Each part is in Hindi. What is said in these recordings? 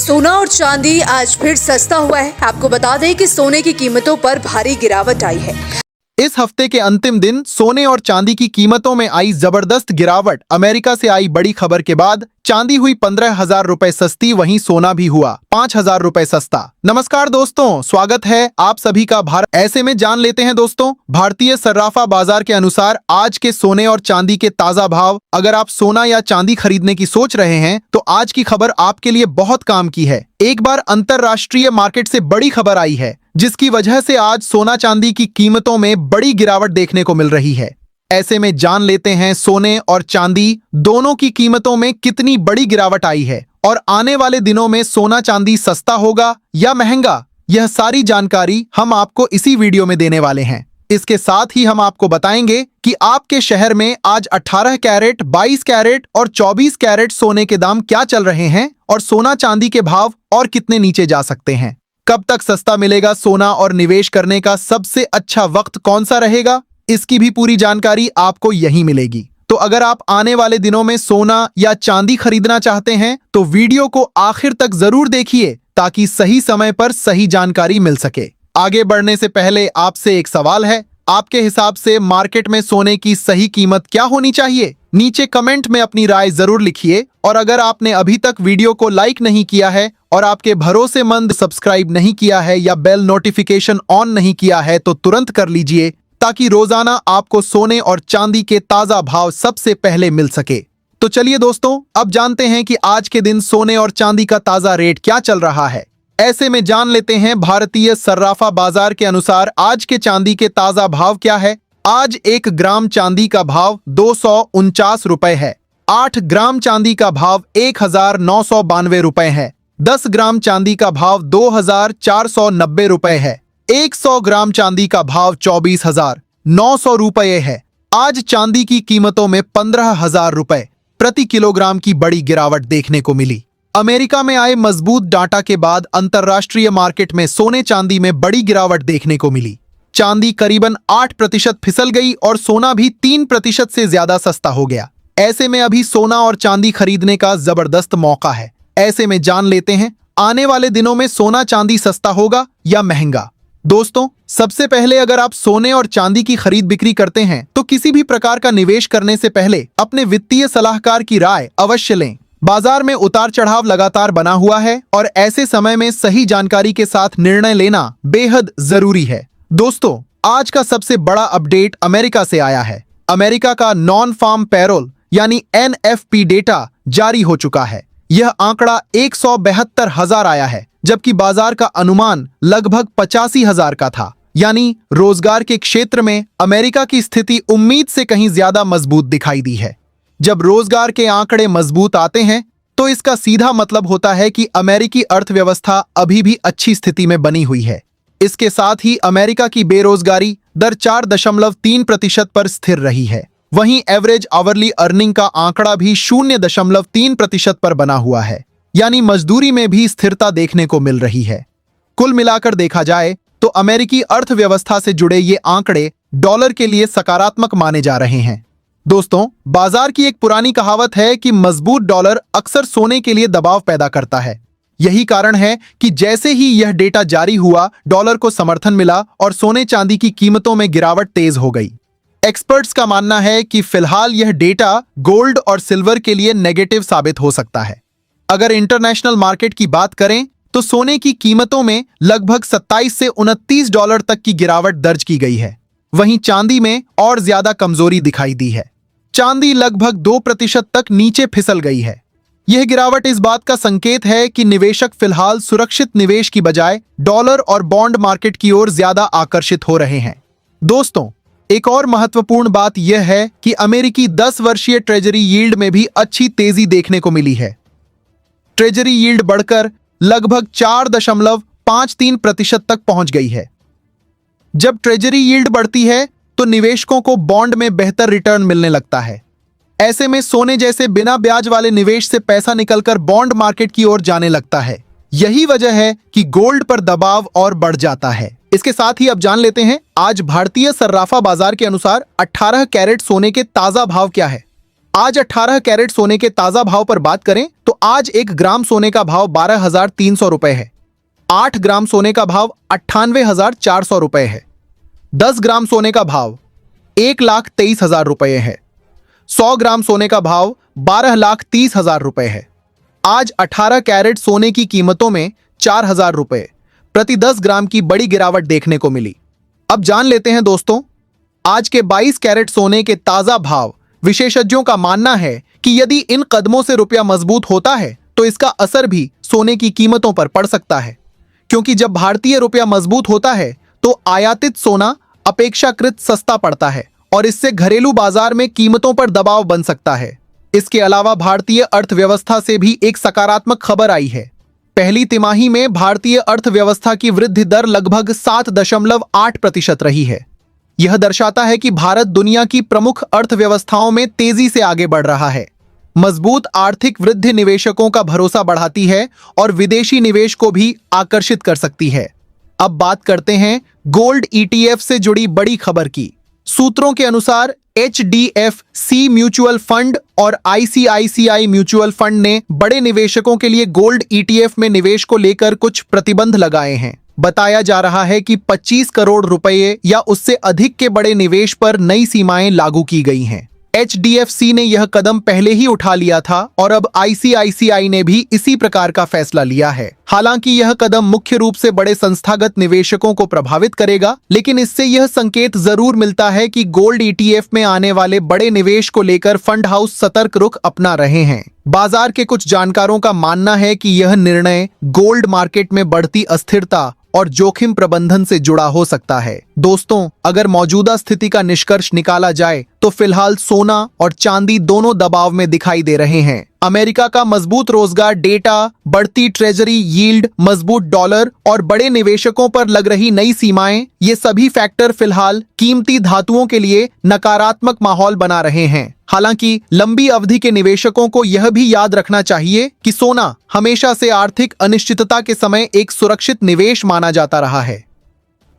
सोना और चांदी आज फिर सस्ता हुआ है। आपको बता दें कि सोने की कीमतों पर भारी गिरावट आई है। इस हफ्ते के अंतिम दिन सोने और चांदी की कीमतों में आई जबरदस्त गिरावट। अमेरिका से आई बड़ी खबर के बाद चांदी हुई 15,000 रुपए सस्ती, वहीं सोना भी हुआ 5,000 रुपए सस्ता। नमस्कार दोस्तों, स्वागत है आप सभी का भारत ऐसे में। जान लेते हैं दोस्तों भारतीय सर्राफा बाजार के अनुसार आज के सोने और चांदी के ताजा भाव। अगर आप सोना या चांदी खरीदने की सोच रहे हैं तो आज की खबर आपके लिए बहुत काम की है। एक बार अंतरराष्ट्रीय मार्केट से बड़ी खबर आई है जिसकी वजह से आज सोना चांदी की कीमतों में बड़ी गिरावट देखने को मिल रही है। ऐसे में जान लेते हैं सोने और चांदी दोनों की कीमतों में कितनी बड़ी गिरावट आई है और आने वाले दिनों में सोना चांदी सस्ता होगा या महंगा। यह सारी जानकारी हम आपको इसी वीडियो में देने वाले हैं। इसके साथ ही हम आपको बताएंगे कि आपके शहर में आज 18 कैरेट, 22 कैरेट और 24 कैरेट सोने के दाम क्या चल रहे हैं और सोना चांदी के भाव और कितने नीचे जा सकते हैं। कब तक सस्ता मिलेगा सोना और निवेश करने का सबसे अच्छा वक्त कौन सा रहेगा, इसकी भी पूरी जानकारी आपको यहीं मिलेगी। तो अगर आप आने वाले दिनों में सोना या चांदी खरीदना चाहते हैं तो वीडियो को आखिर तक जरूर देखिए ताकि सही समय पर सही जानकारी मिल सके। आगे बढ़ने से पहले आपसे एक सवाल है, आपके हिसाब से मार्केट में सोने की सही कीमत क्या होनी चाहिए? नीचे कमेंट में अपनी राय जरूर लिखिए। और अगर आपने अभी तक वीडियो को लाइक नहीं किया है और आपके भरोसेमंद सब्सक्राइब नहीं किया है या बेल नोटिफिकेशन ऑन नहीं किया है तो तुरंत कर लीजिए ताकि रोजाना आपको सोने और चांदी के ताजा भाव सबसे पहले मिल सके। तो चलिए दोस्तों, अब जानते हैं कि आज के दिन सोने और चांदी का ताजा रेट क्या चल रहा है। ऐसे में जान लेते हैं भारतीय सर्राफा बाजार के अनुसार आज के चांदी के ताजा भाव क्या है। आज 1 ग्राम चांदी का भाव 249 रुपए है। 8 ग्राम चांदी का भाव 1,992 रुपए है। 10 ग्राम चांदी का भाव 2,490 रुपए है। 100 ग्राम चांदी का भाव 24,900 रुपए है। आज चांदी की कीमतों में 15,000 रुपए प्रति किलोग्राम की बड़ी गिरावट देखने को मिली। अमेरिका में आए मजबूत डाटा के बाद अंतरराष्ट्रीय मार्केट में सोने चांदी में बड़ी गिरावट देखने को मिली। चांदी करीबन 8% फिसल गई और सोना भी 3% से ज्यादा सस्ता हो गया। ऐसे में अभी सोना और चांदी खरीदने का जबरदस्त मौका है। ऐसे में जान लेते हैं आने वाले दिनों में सोना चांदी सस्ता होगा या महंगा। दोस्तों, सबसे पहले अगर आप सोने और चांदी की खरीद बिक्री करते हैं तो किसी भी प्रकार का निवेश करने से पहले अपने वित्तीय सलाहकार की राय अवश्य लें। बाजार में उतार चढ़ाव लगातार बना हुआ है और ऐसे समय में सही जानकारी के साथ निर्णय लेना बेहद जरूरी है। दोस्तों, आज का सबसे बड़ा अपडेट अमेरिका से आया है। अमेरिका का नॉन फार्म पैरोल यानी NFP डेटा जारी हो चुका है। यह आंकड़ा 172,000 आया है जबकि बाजार का अनुमान लगभग 85,000 का था। यानी रोजगार के क्षेत्र में अमेरिका की स्थिति उम्मीद से कहीं ज्यादा मजबूत दिखाई दी है। जब रोजगार के आंकड़े मजबूत आते हैं तो इसका सीधा मतलब होता है कि अमेरिकी अर्थव्यवस्था अभी भी अच्छी स्थिति में बनी हुई है। इसके साथ ही अमेरिका की बेरोजगारी दर 4.3% पर स्थिर रही है। वहीं एवरेज आवरली अर्निंग का आंकड़ा भी 0.3% पर बना हुआ है। यानी मजदूरी में भी स्थिरता देखने को मिल रही है। कुल मिलाकर देखा जाए तो अमेरिकी अर्थव्यवस्था से जुड़े ये आंकड़े डॉलर के लिए सकारात्मक माने जा रहे हैं। दोस्तों, बाजार की एक पुरानी कहावत है कि मजबूत डॉलर अक्सर सोने के लिए दबाव पैदा करता है। यही कारण है कि जैसे ही यह डेटा जारी हुआ, डॉलर को समर्थन मिला और सोने चांदी की कीमतों में गिरावट तेज हो गई। एक्सपर्ट्स का मानना है कि फिलहाल यह डेटा गोल्ड और सिल्वर के लिए नेगेटिव साबित हो सकता है। अगर इंटरनेशनल मार्केट की बात करें तो सोने की कीमतों में लगभग 27 से 29 डॉलर तक की गिरावट दर्ज की गई है। वहीं चांदी में और ज्यादा कमजोरी दिखाई दी है। चांदी लगभग 2% तक नीचे फिसल गई है। यह गिरावट इस बात का संकेत है कि निवेशक फिलहाल सुरक्षित निवेश की बजाय डॉलर और बॉन्ड मार्केट की ओर ज्यादा आकर्षित हो रहे हैं। दोस्तों, एक और महत्वपूर्ण बात यह है कि अमेरिकी 10 वर्षीय ट्रेजरी यील्ड में भी अच्छी तेजी देखने को मिली है। ट्रेजरी यील्ड बढ़कर लगभग 4.53% तक पहुंच गई है। जब ट्रेजरी यील्ड बढ़ती है तो निवेशकों को बॉन्ड में बेहतर रिटर्न मिलने लगता है। ऐसे में सोने जैसे बिना ब्याज वाले निवेश से पैसा निकलकर बॉन्ड मार्केट की ओर जाने लगता है। यही वजह है कि गोल्ड पर दबाव और बढ़ जाता है। इसके साथ ही अब जान लेते हैं आज भारतीय सर्राफा बाजार के अनुसार 18 कैरेट सोने के ताजा भाव क्या है। आज 18 कैरेट सोने के ताजा भाव पर बात करें तो आज 1 ग्राम सोने का भाव 12,300 रुपए है। 8 ग्राम सोने का भाव 98,400 रुपए है। 10 ग्राम सोने का भाव 1,23,000 रुपए है। 100 ग्राम सोने का भाव 12,30,000 रुपए है। आज 18 कैरेट सोने की कीमतों में 4,000 रुपए प्रति 10 ग्राम की बड़ी गिरावट देखने को मिली। अब जान लेते हैं दोस्तों, आज के 22 कैरेट सोने के ताजा भाव। विशेषज्ञों का मानना है कि यदि इन कदमों से रुपया मजबूत होता है तो इसका असर भी सोने की कीमतों पर पड़ सकता है, क्योंकि जब भारतीय रुपया मजबूत होता है तो आयातित सोना अपेक्षाकृत सस्ता पड़ता है और इससे घरेलू बाजार में कीमतों पर दबाव बन सकता है। इसके अलावा भारतीय अर्थव्यवस्था से भी एक सकारात्मक खबर आई है। पहली तिमाही में भारतीय अर्थव्यवस्था की वृद्धि दर लगभग 7.8% रही है। यह दर्शाता है कि भारत दुनिया की प्रमुख अर्थव्यवस्थाओं में तेजी से आगे बढ़ रहा है। मजबूत आर्थिक वृद्धि निवेशकों का भरोसा बढ़ाती है और विदेशी निवेश को भी आकर्षित कर सकती है। अब बात करते हैं गोल्ड ETF से जुड़ी बड़ी खबर की। सूत्रों के अनुसार HDFC म्यूचुअल फंड और ICICI म्यूचुअल फंड ने बड़े निवेशकों के लिए गोल्ड ETF में निवेश को लेकर कुछ प्रतिबंध लगाए हैं। बताया जा रहा है कि 25 करोड़ रुपए या उससे अधिक के बड़े निवेश पर नई सीमाएं लागू की गई हैं। HDFC ने यह कदम पहले ही उठा लिया था और अब ICICI ने भी इसी प्रकार का फैसला लिया है। हालांकि यह कदम मुख्य रूप से बड़े संस्थागत निवेशकों को प्रभावित करेगा, लेकिन इससे यह संकेत जरूर मिलता है कि गोल्ड ETF में आने वाले बड़े निवेश को लेकर फंड हाउस सतर्क रुख अपना रहे हैं। बाजार के कुछ जानकारों का मानना है कि यह निर्णय गोल्ड मार्केट में बढ़ती अस्थिरता और जोखिम प्रबंधन से जुड़ा हो सकता है। दोस्तों, अगर मौजूदा स्थिति का निष्कर्ष निकाला जाए तो फिलहाल सोना और चांदी दोनों दबाव में दिखाई दे रहे हैं। अमेरिका का मजबूत रोजगार डेटा, बढ़ती ट्रेजरी यील्ड, मजबूत डॉलर और बड़े निवेशकों पर लग रही नई सीमाएं, ये सभी फैक्टर फिलहाल कीमती धातुओं के लिए नकारात्मक माहौल बना रहे हैं। हालांकि लंबी अवधि के निवेशकों को यह भी याद रखना चाहिए कि सोना हमेशा से आर्थिक अनिश्चितता के समय एक सुरक्षित निवेश माना जाता रहा है।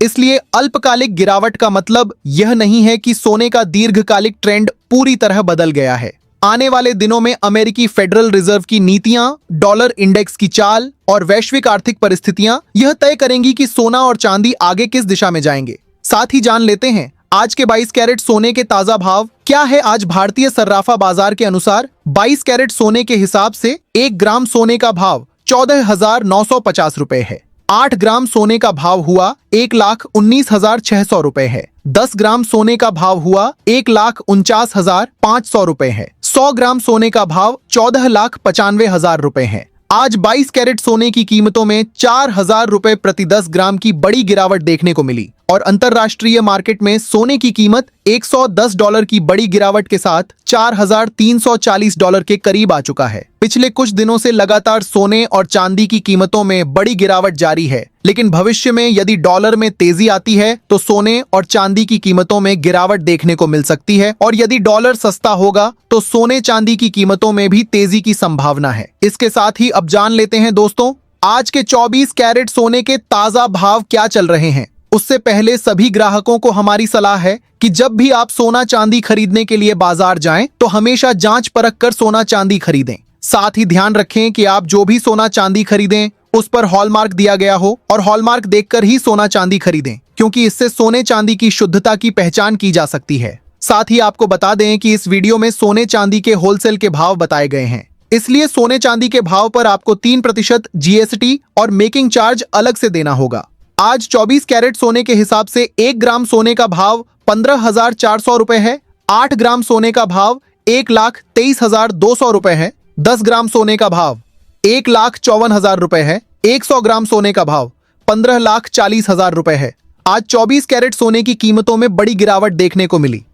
इसलिए अल्पकालिक गिरावट का मतलब यह नहीं है कि सोने का दीर्घकालिक ट्रेंड पूरी तरह बदल गया है। आने वाले दिनों में अमेरिकी फेडरल रिजर्व की नीतियां, डॉलर इंडेक्स की चाल और वैश्विक आर्थिक परिस्थितियां यह तय करेंगी कि सोना और चांदी आगे किस दिशा में जाएंगे। साथ ही जान लेते हैं आज के 22 कैरेट सोने के ताजा भाव क्या है। आज भारतीय सर्राफा बाजार के अनुसार 22 कैरेट सोने के हिसाब से 1 ग्राम सोने का भाव 14,950 रुपए है। 8 ग्राम सोने का भाव हुआ 1,19,600 रुपए है। 10 ग्राम सोने का भाव हुआ 1,49,500 रुपए है। 100 ग्राम सोने का भाव 14,95,000 रुपए है। आज 22 कैरेट सोने की कीमतों में 4,000 रुपए प्रति 10 ग्राम की बड़ी गिरावट देखने को मिली और अंतरराष्ट्रीय मार्केट में सोने की कीमत $110 की बड़ी गिरावट के साथ $4,340 के करीब आ चुका है। पिछले कुछ दिनों से लगातार सोने और चांदी की कीमतों में बड़ी गिरावट जारी है, लेकिन भविष्य में यदि डॉलर में तेजी आती है तो सोने और चांदी की कीमतों में गिरावट देखने को मिल सकती है और यदि डॉलर सस्ता होगा तो सोने चांदी की कीमतों में भी तेजी की संभावना है। इसके साथ ही अब जान लेते हैं दोस्तों, आज के 24 कैरेट सोने के ताजा भाव क्या चल रहे हैं। उससे पहले सभी ग्राहकों को हमारी सलाह है कि जब भी आप सोना चांदी खरीदने के लिए बाजार जाएं तो हमेशा जांच परख कर सोना चांदी खरीदें। साथ ही ध्यान रखें कि आप जो भी सोना चांदी खरीदें उस पर हॉलमार्क दिया गया हो और हॉलमार्क देखकर ही सोना चांदी खरीदें, क्योंकि इससे सोने चांदी की शुद्धता की पहचान की जा सकती है। साथ ही आपको बता दें कि इस वीडियो में सोने चांदी के होलसेल के भाव बताए गए हैं, इसलिए सोने चांदी के भाव पर आपको 3% GST और मेकिंग चार्ज अलग से देना होगा। आज 24 कैरेट सोने के हिसाब से 1 ग्राम सोने का भाव 15,400 रुपए है। 8 ग्राम सोने का भाव 1,23,200 रुपए है। 10 ग्राम सोने का भाव 1,54,000 रुपए है। 100 ग्राम सोने का भाव 15,40,000 रुपए है। आज 24 कैरेट सोने की कीमतों में बड़ी गिरावट देखने को मिली।